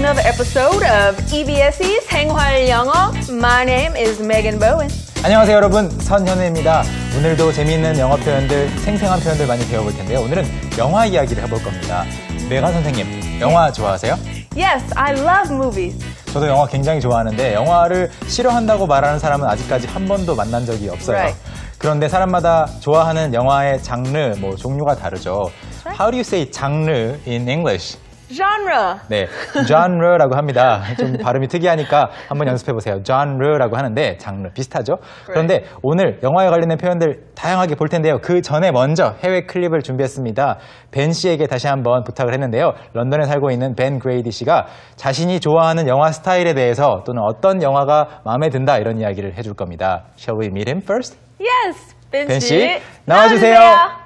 another episode of EBS's 생활 영어. My name is Megan Bowen. 안녕하세요 여러분, 선현우입니다. 오늘도 재미있는 영어 표현들, 생생한 표현들 많이 배워볼 텐데요. 오늘은 영화 이야기를 해볼 겁니다. 메간 선생님, 영화 좋아하세요? Yes, I love movies. 저도 영화 굉장히 좋아하는데 영화를 싫어한다고 말하는 사람은 아직까지 한 번도 만난 적이 없어요. Right. 그런데 사람마다 좋아하는 영화의 장르, 종류가 다르죠. How do you say 장르 in English? Genre. 네, genre라고 합니다. 좀 발음이 특이하니까 한번 연습해보세요. genre라고 하는데 장르 비슷하죠? 그런데 오늘 영화에 관련된 표현들 다양하게 볼 텐데요. 그 전에 먼저 해외 클립을 준비했습니다. 벤 씨에게 다시 한번 부탁을 했는데요. 런던에 살고 있는 벤 그레이디 씨가 자신이 좋아하는 영화 스타일에 대해서 또는 어떤 영화가 마음에 든다 이런 이야기를 해줄 겁니다. Shall we meet him first? Yes, 벤 씨, 나와주세요.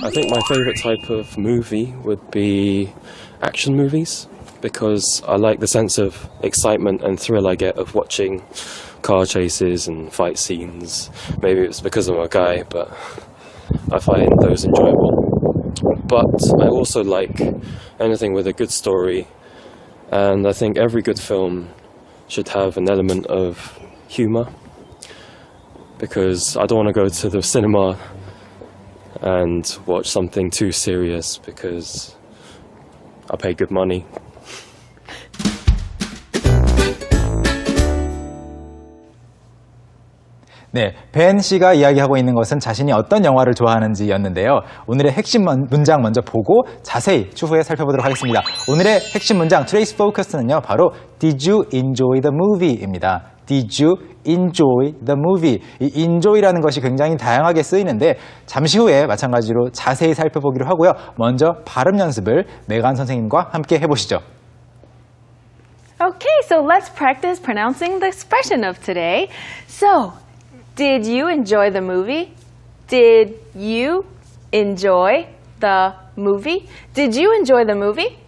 I think my favourite type of movie would be action movies because I like the sense of excitement and thrill I get of watching car chases and fight scenes. Maybe it's because I'm a guy, but I find those enjoyable. But I also like anything with a good story, and I think every good film should have an element of humour because I don't want to go to the cinema and watch something too serious because I pay good money. 네, 벤 씨가 이야기하고 있는 것은 자신이 어떤 영화를 좋아하는지였는데요. 오늘의 핵심 문장 먼저 보고 자세히 추후에 살펴보도록 하겠습니다. 오늘의 핵심 문장, Today's Focus는요, 바로 Did you enjoy the movie?입니다. Did you enjoy the movie? 이 enjoy라는 것이 굉장히 다양하게 쓰이는데 잠시 후에 마찬가지로 자세히 살펴보기로 하고요. 먼저 발음 연습을 메간 선생님과 함께 해보시죠. Okay, so let's practice pronouncing the expression of today. So, did you enjoy the movie? Did you enjoy the movie? Did you enjoy the movie?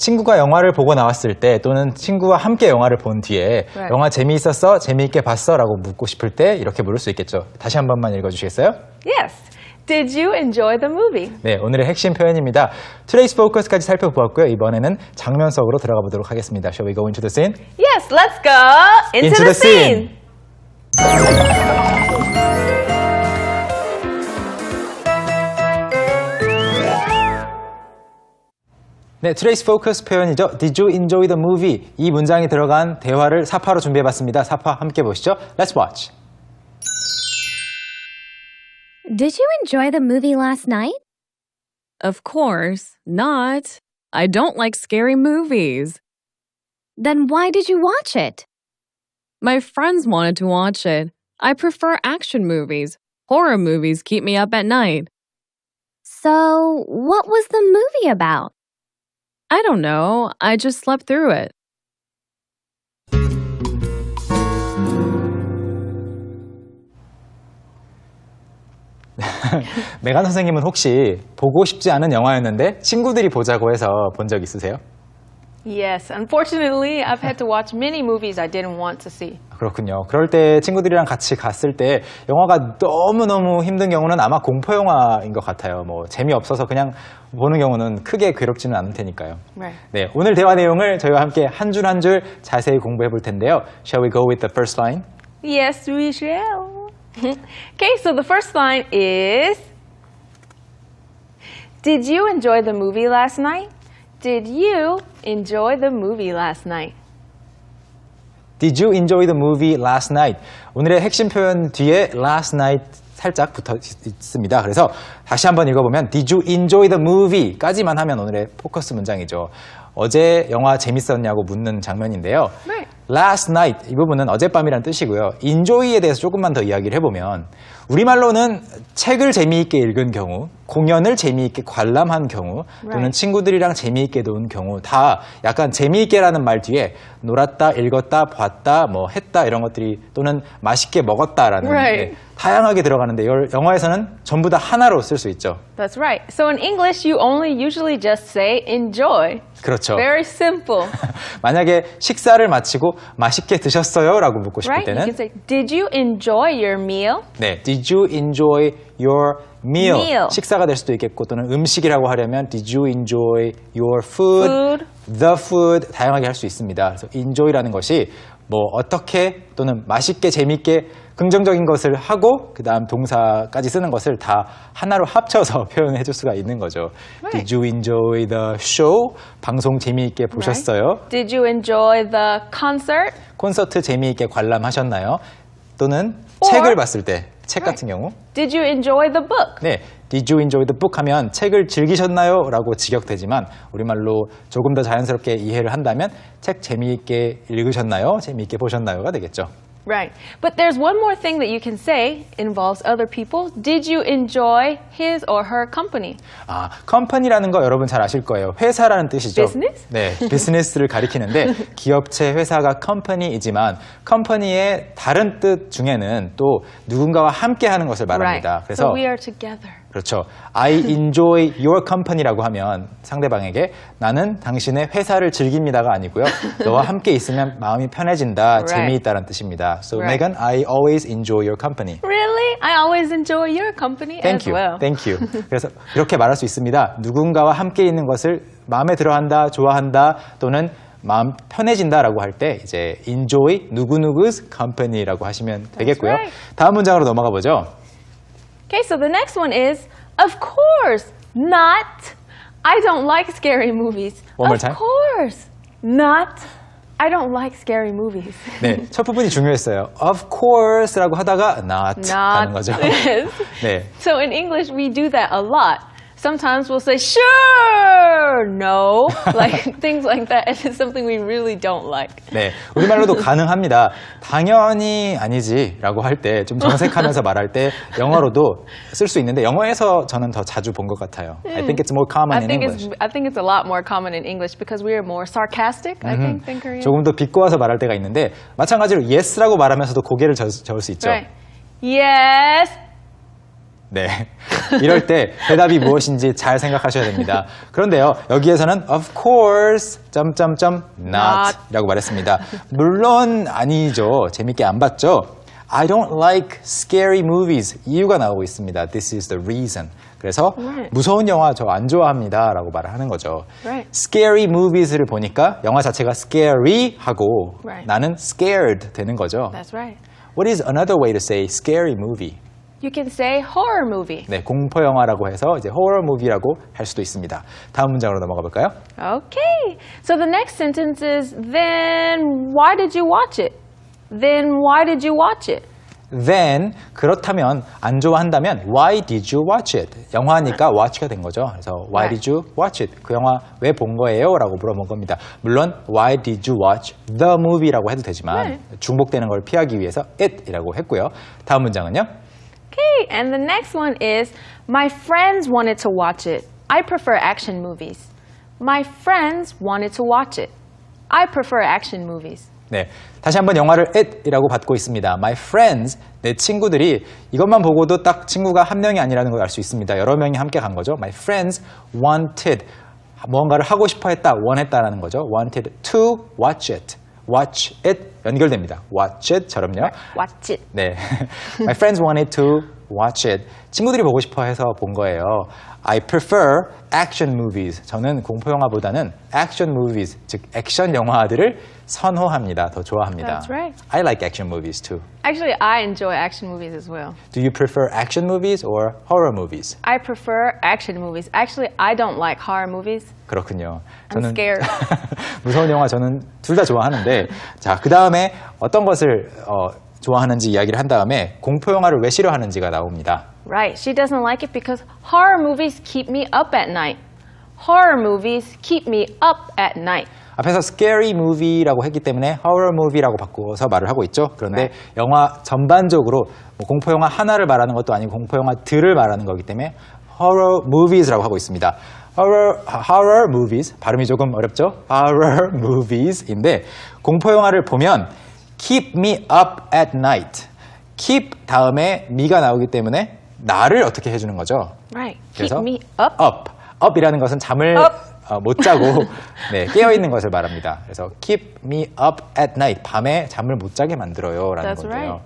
친구가 영화를 보고 나왔을 때 또는 친구와 함께 영화를 본 뒤에 Right. 영화 재미있었어? 재미있게 봤어? 라고 묻고 싶을 때 이렇게 물을 수 있겠죠. 다시 한 번만 읽어주시겠어요? Yes. Did you enjoy the movie? 네, 오늘의 핵심 표현입니다. Today's Focus까지 살펴보았고요. 이번에는 장면 속으로 들어가 보도록 하겠습니다. Shall we go into the scene? Yes, let's go into the scene. 네, Today's Focus 표현이죠. Did you enjoy the movie? 이 문장이 들어간 대화를 사파로 준비해봤습니다. 사파 함께 보시죠. Let's watch. Did you enjoy the movie last night? Of course not. I don't like scary movies. Then why did you watch it? My friends wanted to watch it. I prefer action movies. Horror movies keep me up at night. So, what was the movie about? I don't know. I just slept through it. 메간 선생님은 혹시 보고 싶지 않은 영화였는데 친구들이 보자고 해서 본 적 있으세요? Yes, unfortunately, I've had to watch many movies I didn't want to see. 그렇군요. 그럴 때 친구들이랑 같이 갔을 때 영화가 너무너무 힘든 경우는 아마 공포 영화인 것 같아요. 재미없어서 그냥 보는 경우는 크게 괴롭지는 않을 테니까요. Right. 네, 오늘 대화 내용을 저희와 함께 한 줄 한 줄 자세히 공부해 볼 텐데요. Shall we go with the first line? Yes, we shall. Okay, so the first line is, Did you enjoy the movie last night? Did you enjoy the movie last night? Did you enjoy the movie last night? 오늘의 핵심 표현 뒤에 last night 살짝 붙어 있습니다. 그래서 다시 한번 읽어보면 Did you enjoy the movie? 까지만 하면 오늘의 포커스 문장이죠. 어제 영화 재밌었냐고 묻는 장면인데요. 네. Last night 이 부분은 어젯밤이라는 뜻이고요. enjoy에 대해서 조금만 더 이야기를 해보면 우리말로는 책을 재미있게 읽은 경우, 공연을 재미있게 관람한 경우, 또는 Right. 친구들이랑 재미있게 논 경우 다 약간 재미있게라는 말 뒤에 놀았다, 읽었다, 봤다, 했다 이런 것들이 또는 맛있게 먹었다라는 Right. 다양하게 들어가는데 이걸 영어에서는 전부 다 하나로 쓸 수 있죠. That's right. So in English, you only usually just say enjoy. 그렇죠. Very simple. 만약에 식사를 마치고 맛있게 드셨어요? 라고 묻고 싶을 Right? You 때는 can say, Did you enjoy your meal? 네, Did you enjoy your meal, 식사가 될 수도 있겠고 또는 음식이라고 하려면 did you enjoy your food, the food 다양하게 할 수 있습니다. 그래서 enjoy라는 것이 뭐 어떻게 또는 맛있게 재밌게 긍정적인 것을 하고 그 다음 동사까지 쓰는 것을 다 하나로 합쳐서 표현해 줄 수가 있는 거죠. Right. Did you enjoy the show? 방송 재미있게 보셨어요? Right. Did you enjoy the concert? 콘서트 재미있게 관람하셨나요? 또는 Or- 책을 봤을 때, 책 같은 경우 Did you enjoy the book? 네, Did you enjoy the book 하면 책을 즐기셨나요? 라고 직역되지만 우리말로 조금 더 자연스럽게 이해를 한다면 책 재미있게 읽으셨나요? 재미있게 보셨나요?가 되겠죠. Right. But there's one more thing that you can say involves other people. Did you enjoy his or her company? 아, company라는 거 여러분 잘 아실 거예요. 회사라는 뜻이죠. Business? 네, 비즈니스를 가리키는데 기업체, 회사가 company이지만 company의 다른 뜻 중에는 또 누군가와 함께 하는 것을 말합니다. Right. 그래서 So we are together. 그렇죠. I enjoy your company라고 하면 상대방에게 나는 당신의 회사를 즐깁니다가 아니고요. 너와 함께 있으면 마음이 편해진다, Right. 재미있다는 뜻입니다. So Right. Megan, I always enjoy your company. Really? I always enjoy your company Thank as you. well. Thank you. 그래서 이렇게 말할 수 있습니다. 누군가와 함께 있는 것을 마음에 들어한다, 좋아한다 또는 마음 편해진다라고 할 때 이제 enjoy 누구누구's company라고 하시면 되겠고요. right. 다음 문장으로 넘어가 보죠. Okay, so the next one is, of course, not. I don't like scary movies. One more of time. course, not. I don't like scary movies. 네, 첫 부분이 중요했어요. Of course라고 하다가 not 하는 거죠. Yes. 네, So in English, we do that a lot. Sometimes we'll say, sure, no, like things like that. And it's something we really don't like. 네, 우리말로도 가능합니다. 당연히 아니지라고 할 때 좀 정색하면서 말할 때 영어로도 쓸 수 있는데 영어에서 저는 더 자주 본 것 같아요. I think it's more common in English. I think it's a lot more common in English because we are more sarcastic, I think, than Korean. 조금 더 비꼬아서 말할 때가 있는데 마찬가지로 yes라고 말하면서 고개를 저을 수 있죠. Right. Yes. 네, 이럴 때 대답이 무엇인지 잘 생각하셔야 됩니다. 그런데요, 여기에서는 of course, not 라고 말했습니다. 물론 아니죠. 재밌게 안 봤죠. I don't like scary movies. 이유가 나오고 있습니다. This is the reason. 그래서 Right. 무서운 영화 저 안 좋아합니다 라고 말을 하는 거죠. Right. Scary movies를 보니까 영화 자체가 scary 하고 Right. 나는 scared 되는 거죠. That's right. What is another way to say scary movie? You can say horror movie. 네, 공포 영화라고 해서 이제 horror movie라고 할 수도 있습니다. 다음 문장으로 넘어가 볼까요? Okay. So the next sentence is, then why did you watch it? Then why did you watch it? Then 그렇다면 안 좋아한다면 why did you watch it? 영화니까 watch가 된 거죠. 그래서 why Right. did you watch it? 그 영화 왜 본 거예요? 라고 물어본 겁니다. 물론 why did you watch the movie라고 해도 되지만 Right. 중복되는 걸 피하기 위해서 it이라고 했고요. 다음 문장은요? Okay. And the next one is, my friends wanted to watch it. I prefer action movies. My friends wanted to watch it. I prefer action movies. 네, 다시 한번 영화를 it이라고 받고 있습니다. My friends, 내 친구들이 이것만 보고도 딱 친구가 한 명이 아니라는 걸 알 수 있습니다. 여러 명이 함께 간 거죠. My friends wanted, 무언가를 하고 싶어 했다, 원했다라는 거죠. wanted to watch it. watch it 연결됩니다. watch it처럼요. Watch it. 네, my friends wanted to watch it. 친구들이 보고 싶어 해서 본 거예요. I prefer action movies. 저는 공포 영화보다는 action movies, 즉 액션 영화들을 선호합니다. 더 좋아합니다. That's right. I like action movies too. Actually, I enjoy action movies as well. Do you prefer action movies or horror movies? I prefer action movies. Actually, I don't like horror movies. 그렇군요. I'm scared. 무서운 영화 저는 둘 다 좋아하는데 자, 그 다음에 어떤 것을 좋아하는지 이야기를 한 다음에 공포 영화를 왜 싫어하는지가 나옵니다. Right. She doesn't like it because horror movies keep me up at night. Horror movies keep me up at night. 앞에서 scary movie라고 했기 때문에 horror movie라고 바꿔서 말을 하고 있죠. 그런데 영화 전반적으로 뭐 공포 영화 하나를 말하는 것도 아니고 공포 영화들을 말하는 거기 때문에 horror movies라고 하고 있습니다. horror movies 발음이 조금 어렵죠? horror movies인데 공포 영화를 보면 keep me up at night. keep 다음에 me가 나오기 때문에 나를 어떻게 해주는 거죠? Right. 그래서 Keep me up. up이라는 것은 잠을 못 자고 네, 깨어 있는 것을 말합니다. 그래서 keep me up at night 밤에 잠을 못 자게 만들어요라는 That's 건데요. right.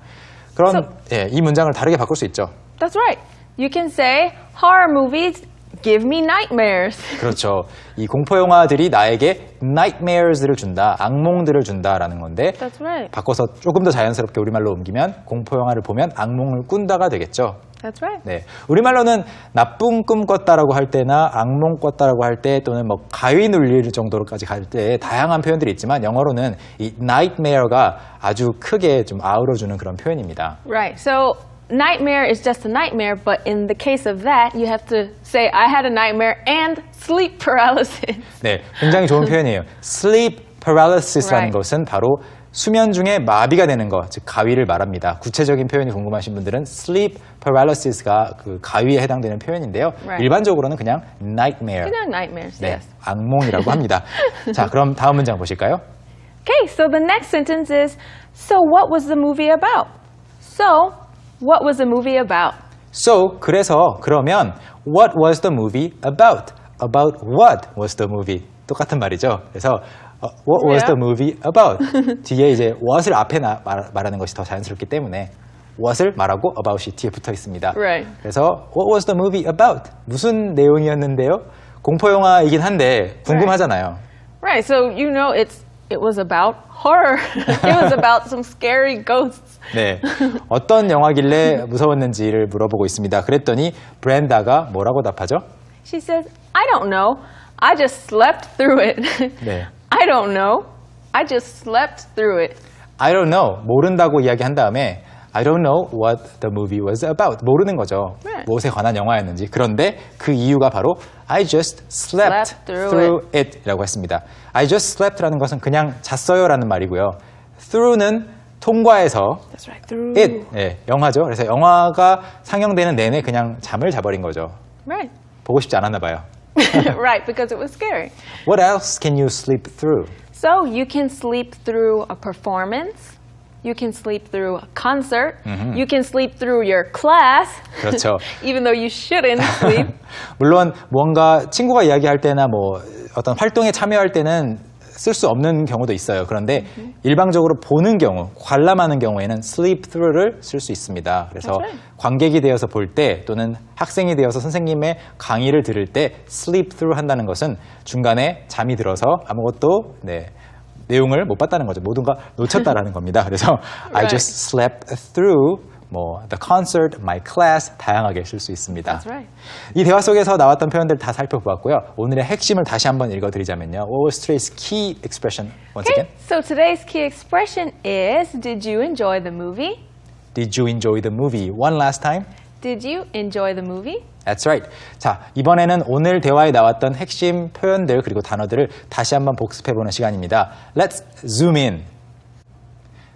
그럼 예, 이 문장을 다르게 바꿀 수 있죠. That's right. You can say horror movies give me nightmares. 그렇죠. 이 공포 영화들이 나에게 nightmares를 준다, 악몽들을 준다라는 건데 That's right. 바꿔서 조금 더 자연스럽게 우리말로 옮기면 공포 영화를 보면 악몽을 꾼다가 되겠죠. That's right. 네, 우리말로는 나쁜 꿈 꿨다라고 할 때나 악몽 꿨다라고 할 때 또는 뭐 가위 눌릴 정도로까지 갈 때 다양한 표현들이 있지만 영어로는 이 nightmare가 아주 크게 좀 아우러주는 그런 표현입니다. Right. So nightmare is just a nightmare, but in the case of that, you have to say I had a nightmare and sleep paralysis. 네, 굉장히 좋은 표현이에요. sleep paralysis라는 Right. 것은 바로 수면 중에 마비가 되는 것, 즉 가위를 말합니다. 구체적인 표현이 궁금하신 분들은 sleep paralysis가 그 가위에 해당되는 표현인데요. Right. 일반적으로는 그냥 nightmare, 그냥 nightmares. 네, Yes. 악몽이라고 합니다. 자, 그럼 다음 문장 보실까요? Okay, so the next sentence is, so what was the movie about? So, what was the movie about? So, 그래서 그러면 what was the movie about? About what was the movie? 똑같은 말이죠. 그래서 what was Yeah. the movie about? 뒤에 이제 what을 앞에 말하는 것이 더 자연스럽기 때문에 what을 말하고 about이 뒤에 붙어 있습니다. Right. 그래서 what was the movie about? 무슨 내용이었는데요? 공포 영화이긴 한데 궁금하잖아요. Right, so you know it was about horror. It was about some scary ghosts. 네, 어떤 영화길래 무서웠는지를 물어보고 있습니다. 그랬더니 브렌다가 뭐라고 답하죠? She says, I don't know. I just slept through it. 네, I don't know. I just slept through it. I don't know, 모른다고 이야기한 다음에 I don't know what the movie was about. 모르는 거죠. Right. 무엇에 관한 영화였는지. 그런데 그 이유가 바로 I just slept through it 이라고 했습니다. I just slept라는 것은 그냥 잤어요라는 말이고요. through는 통과해서 That's right, through. it, 네, 영화죠. 그래서 영화가 상영되는 내내 그냥 잠을 자버린 거죠. Right. 보고 싶지 않았나 봐요. Right, because it was scary. What else can you sleep through? So you can sleep through a performance. You can sleep through a concert. You can sleep through your class. 그렇죠. Even though you shouldn't sleep. 물론 뭔가 친구가 이야기할 때나 뭐 어떤 활동에 참여할 때는 쓸 수 없는 경우도 있어요. 그런데 일방적으로 보는 경우, 관람하는 경우에는 sleep through를 쓸 수 있습니다. 그래서 That's right. 관객이 되어서 볼 때 또는 학생이 되어서 선생님의 강의를 들을 때 sleep through 한다는 것은 중간에 잠이 들어서 아무것도 내용을 못 봤다는 거죠. 모든 걸 놓쳤다라는 겁니다. 그래서 I Right. just slept through the concert, my class 다양하게 쓸 수 있습니다. That's right. 이 대화 속에서 나왔던 표현들 다 살펴보았고요. 오늘의 핵심을 다시 한번 읽어드리자면요. What was today's key expression once Okay, again? so today's key expression is, did you enjoy the movie? Did you enjoy the movie? One last time. Did you enjoy the movie? That's right. 자, 이번에는 오늘 대화에 나왔던 핵심 표현들 그리고 단어들을 다시 한번 복습해보는 시간입니다. Let's zoom in.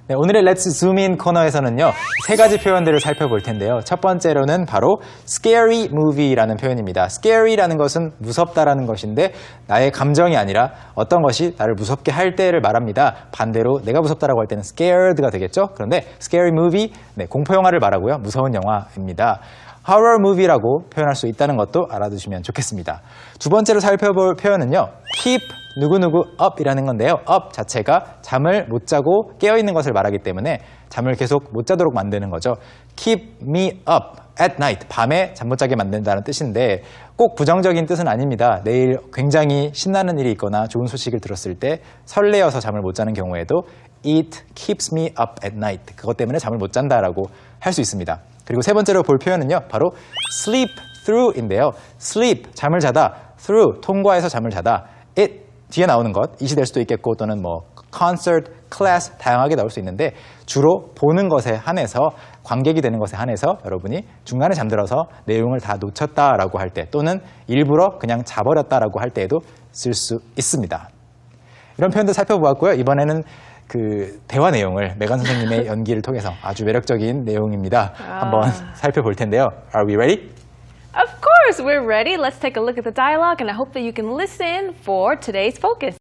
네, 오늘의 Let's Zoom In 코너에서는요, 세 가지 표현들을 살펴볼 텐데요. 첫 번째로는 바로 scary movie라는 표현입니다. scary라는 것은 무섭다라는 것인데 나의 감정이 아니라 어떤 것이 나를 무섭게 할 때를 말합니다. 반대로 내가 무섭다라고 할 때는 scared가 되겠죠. 그런데 scary movie, 네, 공포 영화를 말하고요. 무서운 영화입니다. horror movie라고 표현할 수 있다는 것도 알아두시면 좋겠습니다. 두 번째로 살펴볼 표현은요, keep 누구누구 up이라는 건데요. up 자체가 잠을 못 자고 깨어있는 것을 말하기 때문에 잠을 계속 못 자도록 만드는 거죠. keep me up at night, 밤에 잠 못 자게 만든다는 뜻인데 꼭 부정적인 뜻은 아닙니다. 내일 굉장히 신나는 일이 있거나 좋은 소식을 들었을 때 설레어서 잠을 못 자는 경우에도 it keeps me up at night, 그것 때문에 잠을 못 잔다라고 할 수 있습니다. 그리고 세 번째로 볼 표현은요, 바로 sleep through인데요. sleep, 잠을 자다, through, 통과해서 잠을 자다. it, 뒤에 나오는 것, it이 될 수도 있겠고 또는 뭐 concert, class 다양하게 나올 수 있는데 주로 보는 것에 한해서, 관객이 되는 것에 한해서 여러분이 중간에 잠들어서 내용을 다 놓쳤다라고 할 때 또는 일부러 그냥 자버렸다라고 할 때에도 쓸 수 있습니다. 이런 표현도 살펴보았고요. 이번에는 그 대화 내용을 메간 선생님의 연기를 통해서 아주 매력적인 내용입니다. 한번 살펴볼 텐데요. Are we ready? Of course, we're ready. Let's take a look at the dialogue, and I hope that you can listen for today's focus.